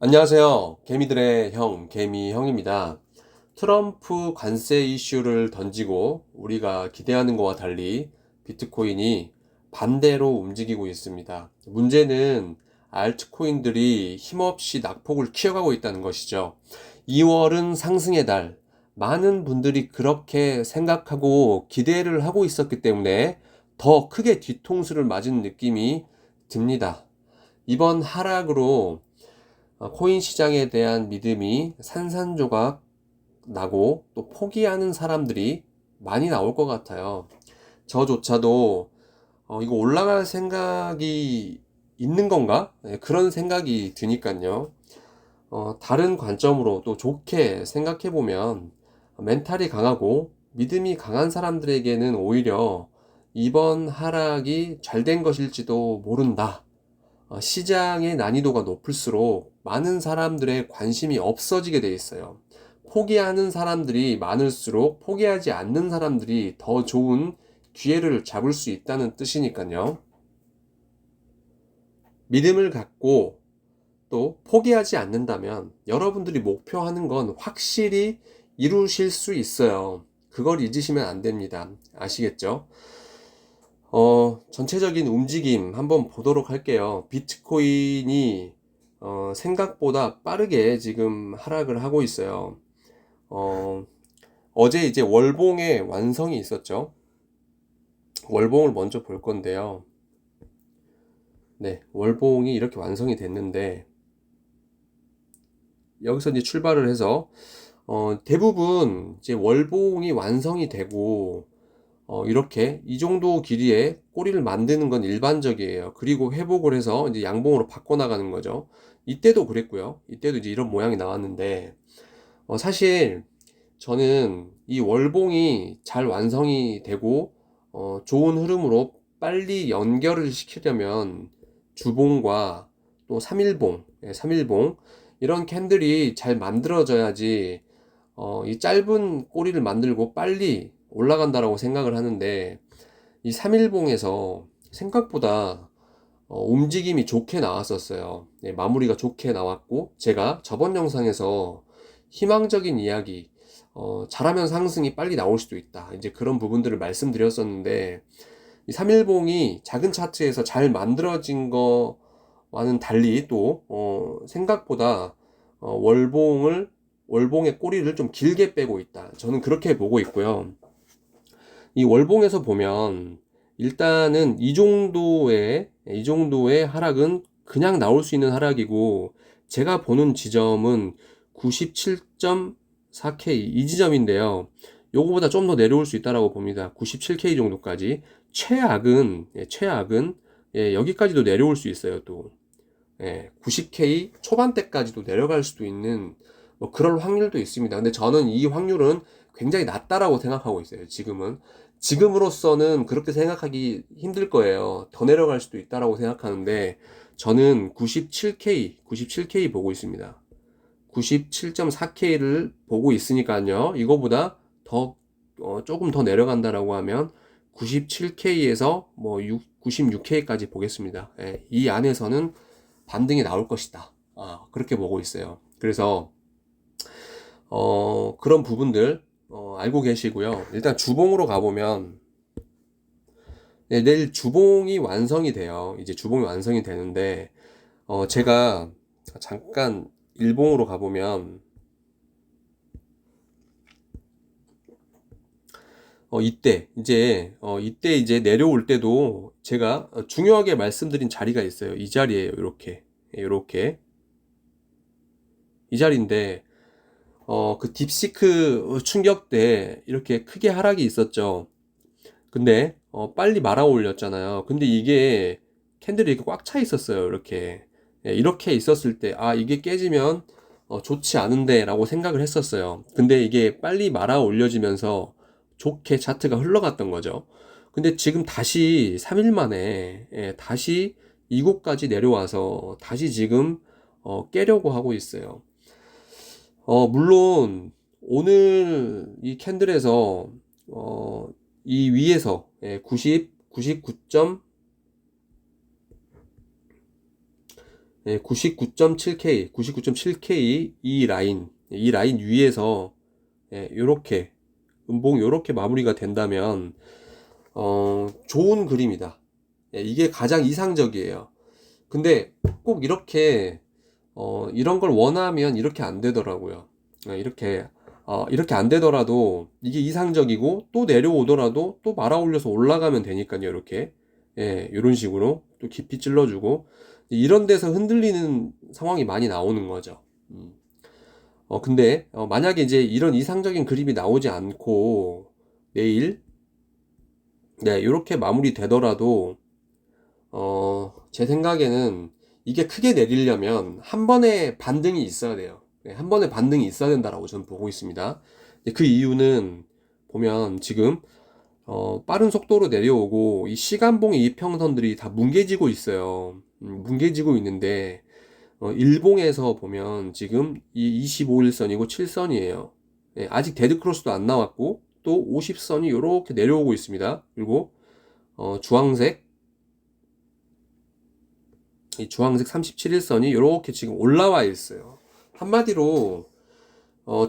안녕하세요. 개미들의 형, 개미형입니다. 트럼프 관세 이슈를 던지고 우리가 기대하는 것과 달리 비트코인이 반대로 움직이고 있습니다. 문제는 알트코인들이 힘없이 낙폭을 키워가고 있다는 것이죠. 2월은 상승의 달. 많은 분들이 그렇게 생각하고 기대를 하고 있었기 때문에 더 크게 뒤통수를 맞은 느낌이 듭니다. 이번 하락으로 코인 시장에 대한 믿음이 산산조각 나고 또 포기하는 사람들이 많이 나올 것 같아요. 저조차도 이거 올라갈 생각이 있는 건가? 네, 그런 생각이 드니까요. 다른 관점으로 또 좋게 생각해 보면 멘탈이 강하고 믿음이 강한 사람들에게는 오히려 이번 하락이 잘된 것일지도 모른다. 시장의 난이도가 높을수록 많은 사람들의 관심이 없어지게 돼 있어요. 포기하는 사람들이 많을수록 포기하지 않는 사람들이 더 좋은 기회를 잡을 수 있다는 뜻이니까요. 믿음을 갖고 또 포기하지 않는다면 여러분들이 목표하는 건 확실히 이루실 수 있어요. 그걸 잊으시면 안 됩니다. 아시겠죠? 전체적인 움직임 한번 보도록 할게요. 비트코인이 생각보다 빠르게 지금 하락을 하고 있어요. 어, 어제 이제 월봉의 완성이 있었죠. 월봉을 먼저 볼 건데요. 네, 월봉이 이렇게 완성이 됐는데 여기서 이제 출발을 해서 대부분 이제 월봉이 완성이 되고 이렇게 이 정도 길이의 꼬리를 만드는 건 일반적이에요. 그리고 회복을 해서 이제 양봉으로 바꿔나가는 거죠. 이때도 그랬고요. 이때도 이제 이런 모양이 나왔는데, 사실 저는 이 월봉이 잘 완성이 되고, 좋은 흐름으로 빨리 연결을 시키려면 주봉과 또 3일봉, 3일봉, 이런 캔들이 잘 만들어져야지 이 짧은 꼬리를 만들고 빨리 올라간다라고 생각을 하는데 이 3일봉에서 생각보다 움직임이 좋게 나왔었어요. 네, 마무리가 좋게 나왔고 제가 저번 영상에서 희망적인 이야기 잘하면 상승이 빨리 나올 수도 있다. 이제 그런 부분들을 말씀드렸었는데 이 3일봉이 작은 차트에서 잘 만들어진 거와는 달리 또 생각보다 월봉의 꼬리를 좀 길게 빼고 있다. 저는 그렇게 보고 있고요. 이 월봉에서 보면 일단은 이 정도의 하락은 그냥 나올 수 있는 하락이고 제가 보는 지점은 97.4K 이 지점인데요. 요거보다 좀 더 내려올 수 있다라고 봅니다. 97K 정도까지. 최악은 여기까지도 내려올 수 있어요. 또 90K 초반대까지도 내려갈 수도 있는 뭐 그럴 확률도 있습니다. 근데 저는 이 확률은 굉장히 낮다라고 생각하고 있어요. 지금으로서는 그렇게 생각하기 힘들 거예요. 더 내려갈 수도 있다라고 생각하는데 저는 97K 보고 있습니다. 97.4K를 보고 있으니까요. 이거보다 더 조금 더 내려간다라고 하면 97K에서 뭐 96K까지 보겠습니다. 이 안에서는 반등이 나올 것이다. 그렇게 보고 있어요. 그래서 그런 부분들 알고 계시고요. 일단 주봉으로 가보면 내일 주봉이 완성이 돼요. 이제 주봉이 완성이 되는데 제가 잠깐 일봉으로 가보면 이때 이제 내려올 때도 제가 중요하게 말씀드린 자리가 있어요. 이 자리에요. 이렇게 이 자리인데 그 딥시크 충격 때 이렇게 크게 하락이 있었죠. 근데 빨리 말아 올렸잖아요. 근데 이게 캔들이 이렇게 꽉 차 있었어요. 이렇게 있었을 때 이게 깨지면 좋지 않은데 라고 생각을 했었어요. 근데 이게 빨리 말아 올려지면서 좋게 차트가 흘러갔던 거죠. 근데 지금 다시 3일 만에 다시 이곳까지 내려와서 다시 지금 깨려고 하고 있어요. 물론 오늘 이 캔들에서 이 위에서 99점 99.7K, 99.7K 이 라인 위에서 요렇게 음봉 요렇게 마무리가 된다면 좋은 그림이다. 이게 가장 이상적이에요. 근데 꼭 이렇게 이런 걸 원하면 이렇게 안 되더라고요. 이렇게 안 되더라도 이게 이상적이고 또 내려오더라도 또 말아 올려서 올라가면 되니까요. 이렇게 이런 식으로 또 깊이 찔러주고 이런 데서 흔들리는 상황이 많이 나오는 거죠. 근데 만약에 이제 이런 이상적인 그림이 나오지 않고 내일 이렇게 마무리 되더라도 제 생각에는 이게 크게 내리려면 한 번의 반등이 있어야 돼요. 한 번의 반등이 있어야 된다라고 저는 보고 있습니다. 그 이유는 보면 지금 빠른 속도로 내려오고 이 시간봉의 이평선들이 다 뭉개지고 있어요. 뭉개지고 있는데 일봉에서 보면 지금 이 25일선이고 7선이에요. 아직 데드크로스도 안 나왔고 또 50선이 이렇게 내려오고 있습니다. 그리고 주황색 이 주황색 37일선이 이렇게 지금 올라와 있어요. 한마디로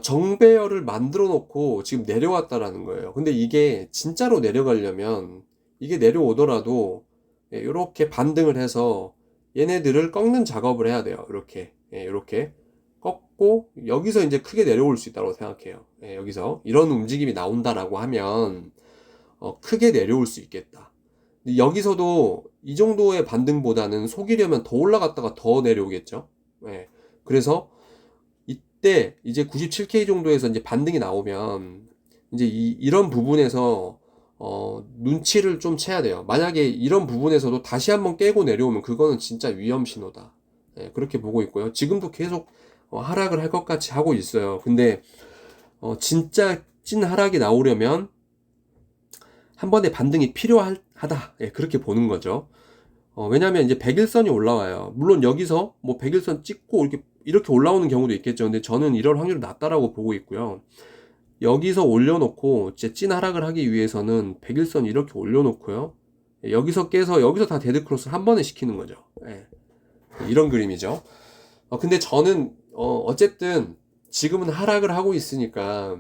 정배열을 만들어 놓고 지금 내려왔다라는 거예요. 근데 이게 진짜로 내려가려면 이게 내려오더라도 이렇게 반등을 해서 얘네들을 꺾는 작업을 해야 돼요. 이렇게 꺾고 여기서 이제 크게 내려올 수 있다고 생각해요. 여기서 이런 움직임이 나온다라고 하면 크게 내려올 수 있겠다. 여기서도 이 정도의 반등보다는 속이려면 더 올라갔다가 더 내려오겠죠. 그래서 이때 이제 97K 정도에서 이제 반등이 나오면 이제 이런 부분에서 눈치를 좀 채야 돼요. 만약에 이런 부분에서도 다시 한번 깨고 내려오면 그거는 진짜 위험 신호다. 그렇게 보고 있고요. 지금도 계속 하락을 할 것 같이 하고 있어요. 근데 진짜 찐 하락이 나오려면 한 번의 반등이 필요하다. 그렇게 보는 거죠. 왜냐면 이제 100일선이 올라와요. 물론 여기서 뭐 100일선 찍고 이렇게 올라오는 경우도 있겠죠. 근데 저는 이럴 확률이 낮다라고 보고 있고요. 여기서 올려놓고 이제 찐 하락을 하기 위해서는 100일선 이렇게 올려놓고요. 여기서 깨서 여기서 다 데드크로스를 한 번에 시키는 거죠. 이런 그림이죠. 근데 저는 어쨌든 지금은 하락을 하고 있으니까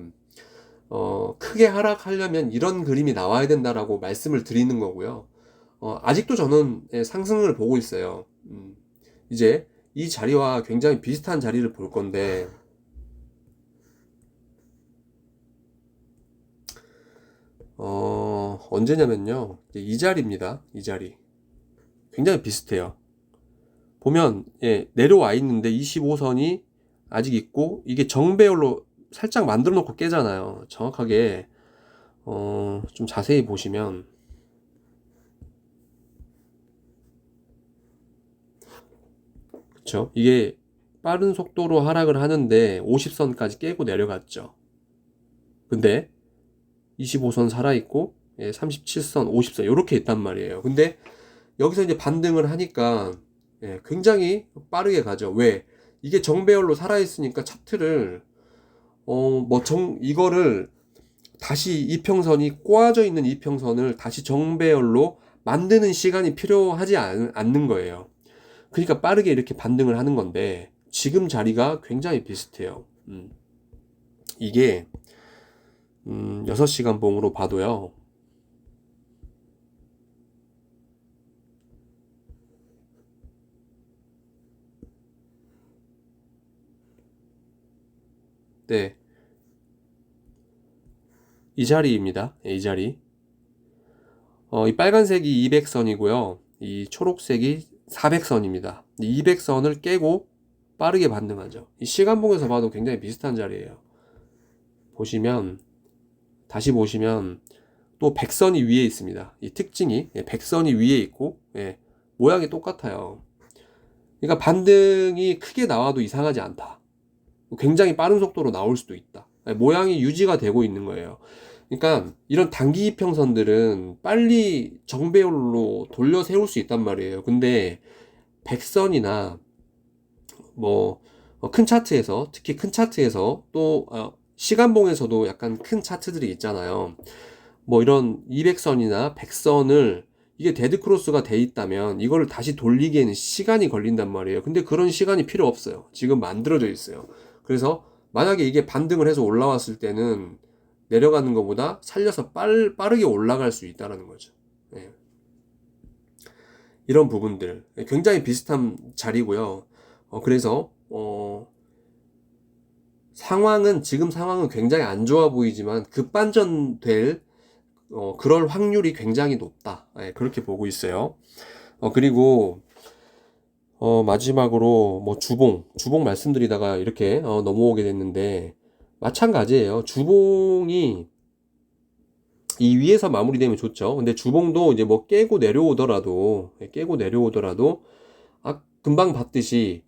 크게 하락하려면 이런 그림이 나와야 된다라고 말씀을 드리는 거고요. 아직도 저는 상승을 보고 있어요. 이제 이 자리와 굉장히 비슷한 자리를 볼 건데, 언제냐면요. 이 자리입니다. 이 자리. 굉장히 비슷해요. 보면, 내려와 있는데 25선이 아직 있고, 이게 정배열로 살짝 만들어 놓고 깨잖아요. 정확하게, 좀 자세히 보시면, 그쵸? 이게 빠른 속도로 하락을 하는데 50선까지 깨고 내려갔죠. 근데 25선 살아있고 37선, 50선 이렇게 있단 말이에요. 근데 여기서 이제 반등을 하니까 굉장히 빠르게 가죠. 왜? 이게 정배열로 살아있으니까 차트를 이거를 다시 이평선이 꼬아져 있는 이평선을 다시 정배열로 만드는 시간이 필요하지 않는 거예요. 그러니까 빠르게 이렇게 반등을 하는 건데 지금 자리가 굉장히 비슷해요. 이게 6시간 봉으로 봐도요. 네. 이 자리입니다. 이 자리. 이 빨간색이 200선이고요. 이 초록색이 400선입니다. 200선을 깨고 빠르게 반등하죠. 이 시간봉에서 봐도 굉장히 비슷한 자리예요. 다시 보시면 또 100선이 위에 있습니다. 이 특징이 100선이 위에 있고 모양이 똑같아요. 그러니까 반등이 크게 나와도 이상하지 않다. 굉장히 빠른 속도로 나올 수도 있다. 모양이 유지가 되고 있는 거예요. 그러니까 이런 단기 이평선들은 빨리 정배열로 돌려 세울 수 있단 말이에요. 근데 100선이나 뭐 큰 차트에서, 특히 큰 차트에서 또 시간봉에서도 약간 큰 차트들이 있잖아요. 뭐 이런 200선이나 100선을 이게 데드 크로스가 돼 있다면 이거를 다시 돌리기에는 시간이 걸린단 말이에요. 근데 그런 시간이 필요 없어요. 지금 만들어져 있어요. 그래서 만약에 이게 반등을 해서 올라왔을 때는 내려가는 것보다 살려서 빠르게 올라갈 수 있다는 거죠. 예. 이런 부분들 굉장히 비슷한 자리고요. 그래서 지금 상황은 굉장히 안 좋아 보이지만 급반전될 그럴 확률이 굉장히 높다. 예, 그렇게 보고 있어요. 그리고 마지막으로 뭐 주봉 말씀드리다가 이렇게 넘어오게 됐는데 마찬가지예요. 주봉이 이 위에서 마무리되면 좋죠. 근데 주봉도 이제 뭐 깨고 내려오더라도 금방 봤듯이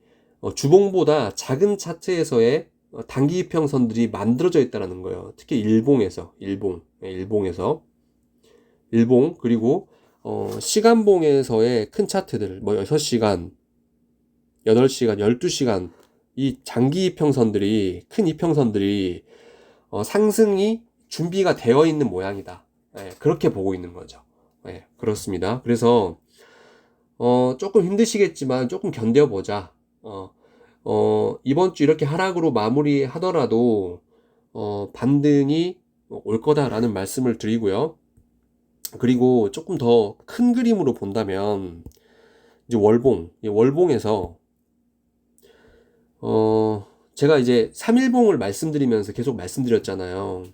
주봉보다 작은 차트에서의 단기 이평선들이 만들어져 있다는 거예요. 특히 일봉에서 그리고 시간봉에서의 큰 차트들 뭐 6시간, 8시간, 12시간 이 장기 이평선들이 큰 이평선들이 상승이 준비가 되어 있는 모양이다. 예, 그렇게 보고 있는 거죠. 예, 그렇습니다. 그래서 조금 힘드시겠지만 조금 견뎌보자. 이번 주 이렇게 하락으로 마무리 하더라도 반등이 올 거다라는 말씀을 드리고요. 그리고 조금 더 큰 그림으로 본다면 이제 월봉에서 제가 이제 3일봉을 말씀드리면서 계속 말씀드렸잖아요.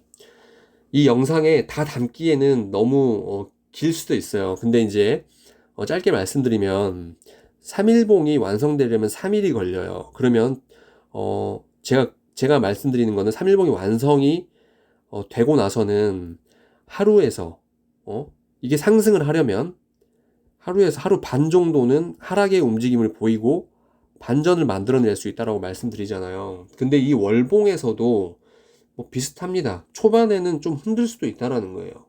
이 영상에 다 담기에는 너무 길 수도 있어요. 근데 이제 짧게 말씀드리면 3일봉이 완성되려면 3일이 걸려요. 그러면 제가 말씀드리는 거는 3일봉이 완성이 되고 나서는 하루에서 이게 상승을 하려면 하루에서 하루 반 정도는 하락의 움직임을 보이고 반전을 만들어낼 수 있다라고 말씀드리잖아요. 근데 이 월봉에서도 뭐 비슷합니다. 초반에는 좀 힘들 수도 있다라는 거예요.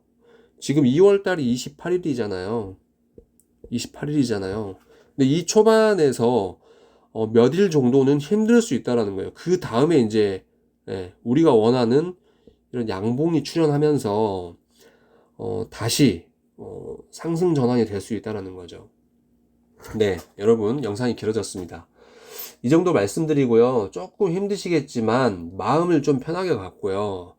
지금 2월 달이 28일이잖아요. 근데 이 초반에서 몇 일 정도는 힘들 수 있다라는 거예요. 그 다음에 이제 우리가 원하는 이런 양봉이 출현하면서 다시 상승 전환이 될 수 있다라는 거죠. 네, 여러분 영상이 길어졌습니다. 이 정도 말씀드리고요. 조금 힘드시겠지만 마음을 좀 편하게 갖고요.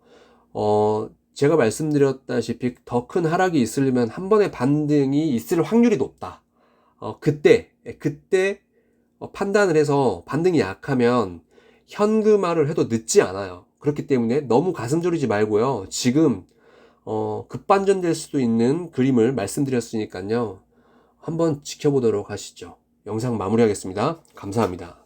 제가 말씀드렸다시피 더 큰 하락이 있으려면 한 번의 반등이 있을 확률이 높다. 그때 판단을 해서 반등이 약하면 현금화를 해도 늦지 않아요. 그렇기 때문에 너무 가슴 졸이지 말고요. 지금 급반전될 수도 있는 그림을 말씀드렸으니까요. 한번 지켜보도록 하시죠. 영상 마무리하겠습니다. 감사합니다.